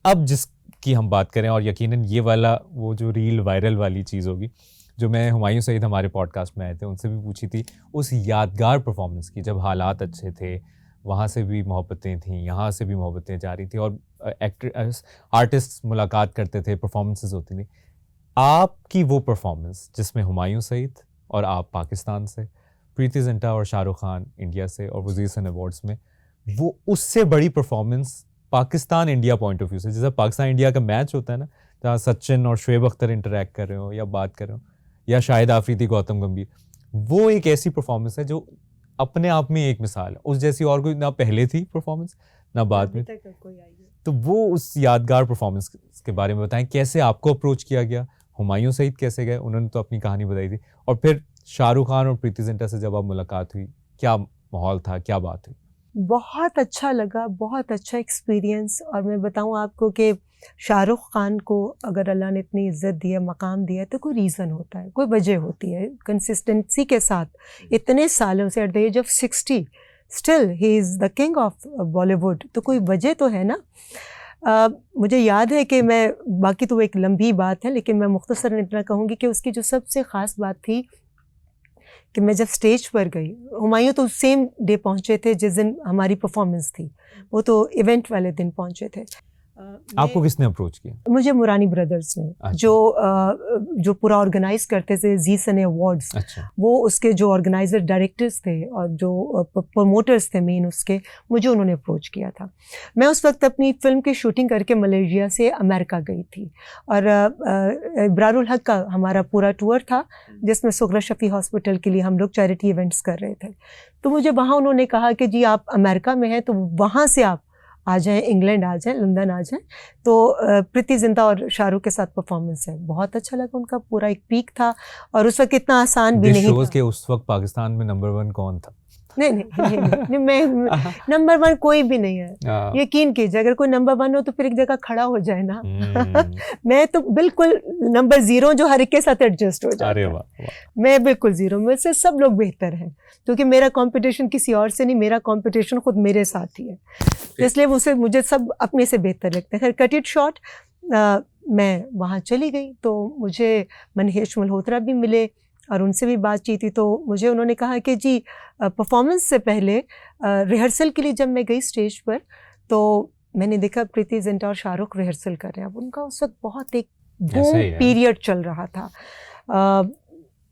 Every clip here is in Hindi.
अब जिसकी हम बात करें, और यकीनन ये वाला वो जो रील वायरल वाली चीज़ होगी जो मैं हुमायूं सईद हमारे पॉडकास्ट में आए थे उनसे भी पूछी थी, उस यादगार परफॉर्मेंस की, जब हालात अच्छे थे, वहाँ से भी मोहब्बतें थीं, यहाँ से भी मोहब्बतें जा रही थी, और आर्टिस्ट मुलाकात करते थे, परफॉर्मेंसेस होती थी। आपकी वो परफॉर्मेंस जिसमें हुमायूं सईद और आप पाकिस्तान से, प्रीति जिंटा और शाहरुख खान इंडिया से, और वज़ीर सन अवार्ड्स में, वो उससे बड़ी performance Pakistan India point of view से, जैसे पाकिस्तान इंडिया का मैच होता है ना, जहाँ सचिन और शुएब अख्तर इंटरेक्ट कर रहे हो या बात कर रहे हो, या शाहिद आफरीदी गौतम गंभीर, वो एक ऐसी परफॉर्मेंस है जो अपने आप में एक मिसाल है। उस जैसी और कोई ना पहले थी परफॉर्मेंस ना बाद में, तो वो उस यादगार परफॉर्मेंस के बारे में बताएं, कैसे आपको अप्रोच किया गया, हुमायूं सईद कैसे गए, उन्होंने तो अपनी कहानी बताई थी, और फिर शाहरुख खान और प्रीति जिंटा से जब आप मुलाकात हुई, क्या माहौल था, क्या बात हुई? बहुत अच्छा लगा, बहुत अच्छा एक्सपीरियंस। और मैं बताऊं आपको कि शाहरुख खान को अगर अल्लाह ने इतनी इज्जत दी है, मकाम दिया है, तो कोई रीज़न होता है, कोई वजह होती है। कंसिस्टेंसी के साथ इतने सालों से, at the age of 60 still he is the king of Bollywood, तो कोई वजह तो है ना। मुझे याद है कि मैं, बाकी तो एक लंबी बात है लेकिन मैं मुख्तसरन इतना कहूँगी कि उसकी जो सबसे ख़ास बात थी कि मैं जब स्टेज पर गई, हुमायूं तो सेम डे पहुंचे थे जिस दिन हमारी परफॉर्मेंस थी, वो तो इवेंट वाले दिन पहुंचे थे। आपको किसने अप्रोच किया? मुझे मुरानी ब्रदर्स ने, जो पूरा ऑर्गेनाइज करते थे जी सने अवार्ड्स, वो उसके जो ऑर्गेनाइजर डायरेक्टर्स थे और जो प्रमोटर्स थे मेन उसके, मुझे उन्होंने अप्रोच किया था। मैं उस वक्त अपनी फिल्म की शूटिंग करके मलेशिया से अमेरिका गई थी, और इब्रारुल हक का हमारा पूरा टूर था जिसमें सुगरा शफी हॉस्पिटल के लिए हम लोग चैरिटी इवेंट्स कर रहे थे। तो मुझे वहाँ उन्होंने कहा कि जी आप अमेरिका में हैं तो वहाँ से आप आ जाएं, इंग्लैंड आ जाएं, लंदन आ जाएं। तो प्रीति जिंटा और शाहरुख के साथ परफॉर्मेंस है, बहुत अच्छा लगा। उनका पूरा एक पीक था और उस वक्त इतना आसान भी नहीं था। के उस वक्त पाकिस्तान में नंबर 1 कौन था? नहीं, मैं नंबर 1 कोई भी नहीं है, यकीन कीजिए। अगर कोई नंबर 1 हो तो फिर एक जगह खड़ा हो जाए ना। मैं तो बिल्कुल नंबर 0 जो हर एक के साथ एडजस्ट हो जाता है। मैं बिल्कुल 0, मुझसे सब लोग बेहतर हैं, क्योंकि मेरा कंपटीशन किसी और से नहीं, मेरा कंपटीशन खुद मेरे साथ ही है, इसलिए मुझे सब अपने से बेहतर लगते हैं। खैर कट इट शॉर्ट, मैं वहाँ चली गई तो मुझे महेश मल्होत्रा भी मिले और उनसे भी बातचीत थी। तो मुझे उन्होंने कहा कि जी परफॉर्मेंस से पहले रिहर्सल के लिए जब मैं गई स्टेज पर, तो मैंने देखा प्रीति जिंटा और शाहरुख रिहर्सल कर रहे हैं। अब उनका उस वक्त बहुत एक बूम पीरियड चल रहा था।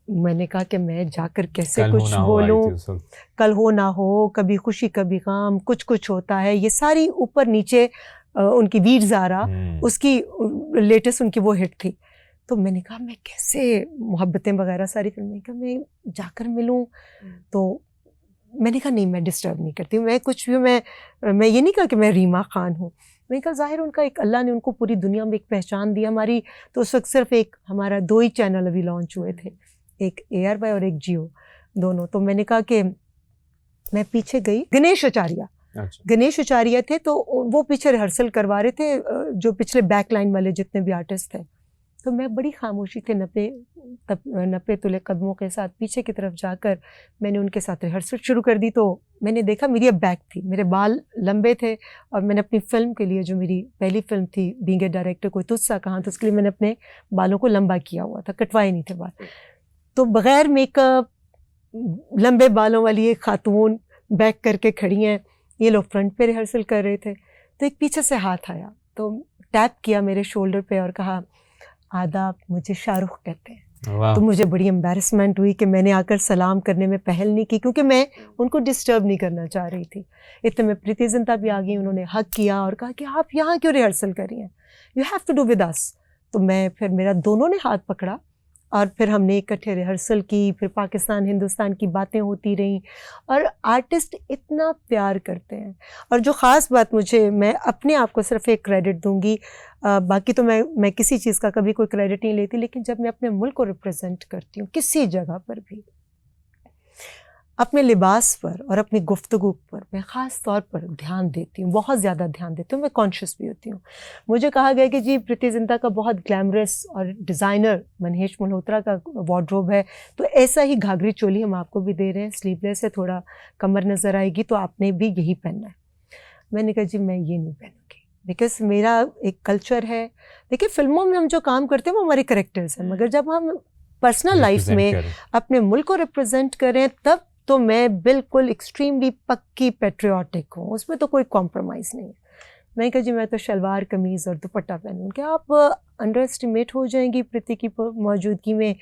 मैंने कहा कि मैं जाकर कैसे कुछ बोलूं, कल हो ना हो, कभी खुशी कभी गम, कुछ कुछ होता है, ये सारी ऊपर नीचे उनकी वीर ज़ारा, उसकी लेटेस्ट उनकी वो हिट थी। तो मैंने कहा मैं कैसे, मोहब्बतें वगैरह सारी फिल्में, कहा मैं जाकर मिलूं। तो मैंने कहा नहीं, मैं डिस्टर्ब नहीं करती, मैं कुछ भी, मैं ये नहीं कहा कि मैं रीमा खान हूँ। मैंने कहा जाहिर उनका एक, अल्लाह ने उनको पूरी दुनिया में एक पहचान दी। हमारी तो उस वक्त सिर्फ एक, हमारा 2 ही चैनल अभी लॉन्च हुए थे, एक ARY और एक जियो, दोनों। तो मैंने कहा कि मैं पीछे गई, गणेश आचार्य थे, तो वो पीछे रिहर्सल करवा रहे थे, जो पिछले बैक लाइन वाले जितने भी आर्टिस्ट थे। तो मैं बड़ी खामोशी थे, नपे तुले कदमों के साथ पीछे की तरफ जाकर मैंने उनके साथ रिहर्सल शुरू कर दी। तो मैंने देखा मेरी अब बैक थी, मेरे बाल लंबे थे, और मैंने अपनी फिल्म के लिए, जो मेरी पहली फिल्म थी बीइंग ए डायरेक्टर, कोई तुझसा कहाँ, तो उसके लिए मैंने अपने बालों को लंबा किया हुआ था, कटवाए नहीं थे बाल। तो बगैर मेकअप लंबे बालों वाली एक खातून बैक करके खड़ी हैं, ये लोग फ्रंट पे रिहर्सल कर रहे थे। तो एक पीछे से हाथ आया, तो टैप किया मेरे शोल्डर पे और कहा आदाब, मुझे शाहरुख कहते हैं। तो मुझे बड़ी एम्बैरेसमेंट हुई कि मैंने आकर सलाम करने में पहल नहीं की, क्योंकि मैं उनको डिस्टर्ब नहीं करना चाह रही थी। इतने में प्रीति जिंटा भी आ गई, उन्होंने हक किया और कहा कि आप यहाँ क्यों रिहर्सल कर रही हैं, you have to do with us. तो मैं, फिर मेरा दोनों ने हाथ पकड़ा और फिर हमने इकट्ठे रिहर्सल की, फिर पाकिस्तान हिंदुस्तान की बातें होती रहीं। और आर्टिस्ट इतना प्यार करते हैं। और जो ख़ास बात, मैं अपने आप को सिर्फ एक क्रेडिट दूंगी, बाकी तो मैं किसी चीज़ का कभी कोई क्रेडिट नहीं लेती, लेकिन जब मैं अपने मुल्क को रिप्रेजेंट करती हूँ किसी जगह पर भी, अपने लिबास पर और अपनी गुफ्तगू पर मैं ख़ास तौर पर ध्यान देती हूँ, बहुत ज़्यादा ध्यान देती हूँ, मैं कॉन्शियस भी होती हूँ। मुझे कहा गया कि जी प्रीति जिंटा का बहुत ग्लैमरस और डिज़ाइनर महेश मल्होत्रा का वार्डरोब है, तो ऐसा ही घाघरी चोली हम आपको भी दे रहे हैं, स्लीवलेस है, थोड़ा कमर नज़र आएगी, तो आपने भी यही पहनना है। मैंने कहा जी मैं ये नहीं पहनूँगी, बिकॉज मेरा एक कल्चर है। देखिए फिल्मों में हम जो काम करते हैं वो हमारे करेक्टर्स हैं, मगर जब हम पर्सनल लाइफ में अपने मुल्क को रिप्रेजेंट करें तब तो मैं बिल्कुल एक्सट्रीमली पक्की पेट्रियाटिक हूँ, उसमें तो कोई कॉम्प्रोमाइज़ नहीं है। मैंने कहा जी मैं तो शलवार कमीज़ और दुपट्टा पहनूँ, क्या आप अंडर एस्टिमेट हो जाएंगी प्रीति की मौजूदगी में,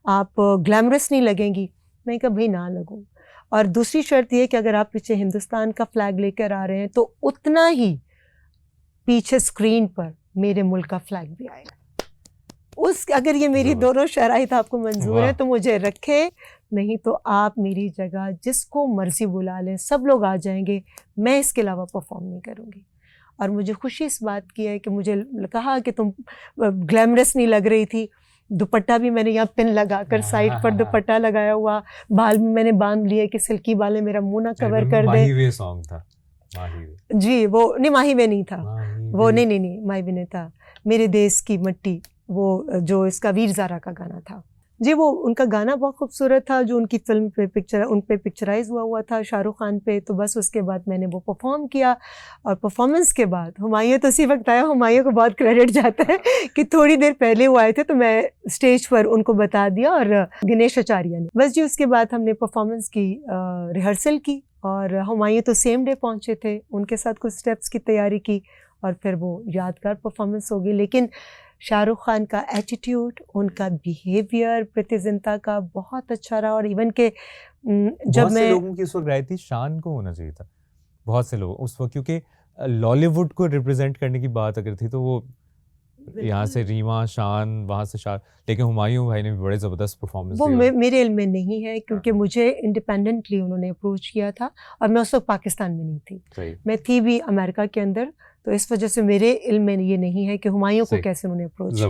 आप ग्लैमरस नहीं लगेंगी। मैंने कहा भाई ना लगूँ, और दूसरी शर्त ये कि अगर आप पीछे हिंदुस्तान का फ्लैग लेकर आ रहे हैं तो उतना ही पीछे स्क्रीन पर मेरे मुल्क का फ्लैग भी आएगा। अगर ये मेरी दोनों शराइत आपको मंजूर है तो मुझे रखे, नहीं तो आप मेरी जगह जिसको मर्जी बुला लें, सब लोग आ जाएंगे, मैं इसके अलावा परफॉर्म नहीं करूँगी। और मुझे खुशी इस बात की है कि मुझे कहा कि तुम ग्लैमरस नहीं लग रही थी, दुपट्टा भी मैंने यहाँ पिन लगाकर साइड पर दुपट्टा लगाया हुआ, बाल भी मैंने बांध लिए कि सिल्की बालें मेरा मुंह ना कवर कर दे। माहीवे सॉन्ग था, माहीवे जी, वो नहीं माहीवे नहीं था, वो नहीं माहीवे नहीं था, मेरे देश की मिट्टी, वो जो इसका वीर ज़ारा का गाना था जी। वो उनका गाना बहुत खूबसूरत था जो उनकी फिल्म पे उन पे पिक्चराइज हुआ था शाहरुख खान पे। तो बस उसके बाद मैंने वो परफॉर्म किया, और परफॉर्मेंस के बाद हुमायूं तो उसी वक्त आया, हुमायूं को बहुत क्रेडिट जाता है कि थोड़ी देर पहले वो आए थे तो मैं स्टेज पर उनको बता दिया, और गणेश आचार्य ने बस जी। उसके बाद हमने परफॉर्मेंस की रिहर्सल की, और हुमायूं तो सेम डे पहुँचे थे, उनके साथ कुछ स्टेप्स की तैयारी की, और फिर वो यादगार परफॉर्मेंस होगी। लेकिन शाहरुख खान का एटीट्यूड, उनका बिहेवियर प्रीति जिंटा का बहुत अच्छा रहा। और इवन के जब मैं लोगों की उस वक्त राय थी शान को होना चाहिए था, बहुत से लोग उस वक्त, क्योंकि लॉलीवुड को रिप्रेजेंट करने की बात अगर थी तो वो यहाँ से रीमा, शान, वहाँ से शान, लेकिन हुमायूं भाई ने भी बड़े ज़बरदस्त परफॉर्मेंस वो मेरे इल्म में नहीं है, क्योंकि मुझे इंडिपेंडेंटली उन्होंने अप्रोच किया था, और मैं उस वक्त पाकिस्तान में नहीं थी, मैं थी भी अमेरिका के अंदर। तो इस वजह से मेरे इल्म में ये नहीं है कि हुमायूं को कैसे उन्होंने अप्रोच किया।